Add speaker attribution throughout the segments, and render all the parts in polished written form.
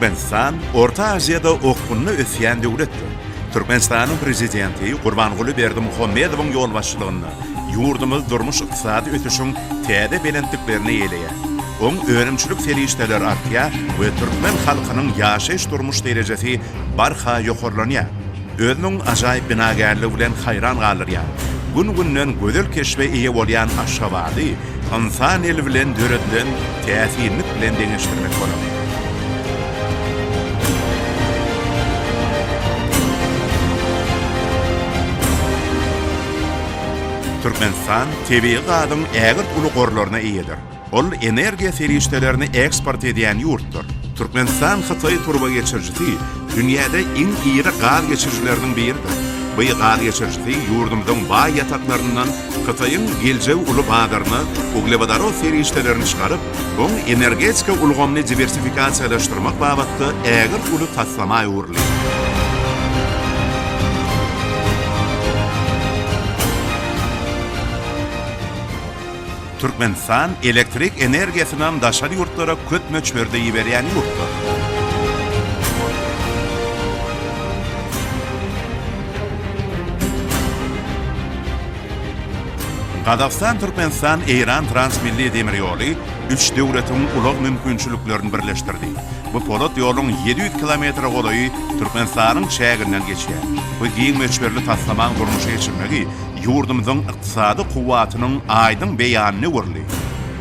Speaker 1: Türkmenistan, Orta Aziyada okkunny ösýän döwletdir. Türkmenistanyň prezidenti Gurbanguly Berdimuhammedowyň ýol başçylygyna ýurdumyz durmuş ykdysady ötüşiň täze belentliklerini eýleýär. Oň öňümçilik serişdeler artýar we türkmen halkynyň ýaşaýyş durmuş derejesi barha ýokarlanýar. Özüniň ajaýyp binagerligi bilen hayran galyrýar. Gün-günden gözel keşfe eýe bolýan Aşgabaty, insan eli bilen döredilen täsirlik bilen deňeşdirmek bolar. Türkmenistan tebii gadyň ägir uly gorlaryna eýedir. Ol energiýa serişdelerini eksport edýän ýurtdur. Türkmenistan Hytaý turba geçirjisi dünýäde iň iri gaz geçirjileriniň biridir. Bu gaz geçirjisi ýurdumyzyň baý ýataklaryndan Hytaýyň geljek uly badaryny, uglevodorod serişdelerini çykaryp, oň energetika ulgamyny diversifikasiýalaşdyrmak babatda ägir uly taslama ýurly. Türkmenistan elektrik energiýasynyň daşary ýurtlara köp möçberde ýiberýän ýurtdur. Gazaqstan, Türkmenistan, Eýran transmilli demir ýoly üç döwletiň ulak mümkinçiliklerini birleşdirdi. Bu polat ýoluň 700 kilometr golaýy Türkmenistanyň çägirinden geçýär. Bu giň möçberli taslamaň gurmuşa geçirmegi ýurdumyzyň ykdysady kuwwatynyň aýdyň beýanyny görli.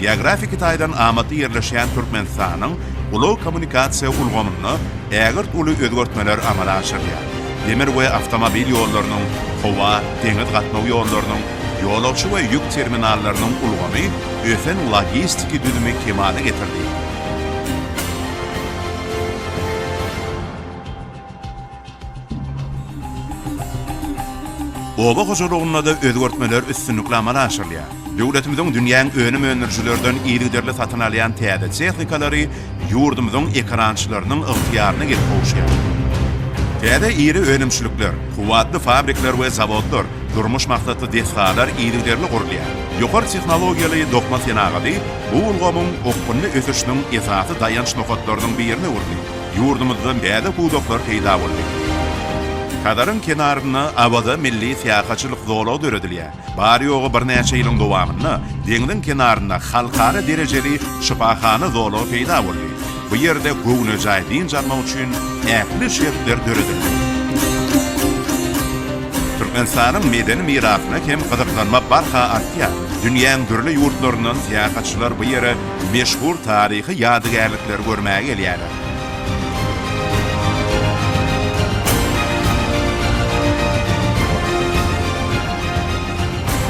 Speaker 1: Geografik ýaýdan amaty ýerleşýän Türkmenistanyň ulak kommunikasiýa ulgamyny ägir uly özgertmeler amala aşyrýar. Demir we awtomobil ýollarynyň, howa, deňiz gatnaw ýollarynyň, ýolagçy we ýük terminallarynyň ulgamy ösen logistiki düzümi kemale getirdi. Oba hoşulugyna da özgertmeler üstünlikle amala aşyrýar. Döwletimiziň dünýäň önüm öňürjilerden ýygyderli satyn alýan täze texnikalary ýurdumyzyň ekrançylarynyň ygtyýaryna gelip gowşýar. Täze iri önümçilikler, kuwwatly fabrikler we zawodlar, durmuş maksatly desgalar ýygyderli gurulýar. Ýokary tehnologiýaly dokma senagady bu ulgamyň okkunny ösüşiniň esasy daýanç nokatlarynyň birine urdy. Ýurdumyzda täze budoklar peýda boldy. Kadarın kenarına abada milli siyahatçılık zolağı döredilýär. Bari ýogy bir näçe ýylyň dowamyny deňiň kenarına halkara derejeli şypahana zolağı peýda boldy. Bu ýerde gowny jaýdyn jarmak üçin ähli şertler döredildi. Türkmenistanyň medeni mirasyna hem gyzyklanma barha artýar. Dünýäň türli ýurtlaryndan siyahatçylar bu ýere meşhur taryhy ýadygarlyklar görmäge gelýärler.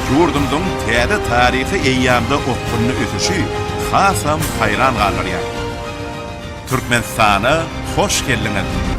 Speaker 1: Ýurdumyzyň täze taryhy eýýamda okkunny ötüşi hasam hayran galyrýar. Türkmenistana hoş geldiňiz.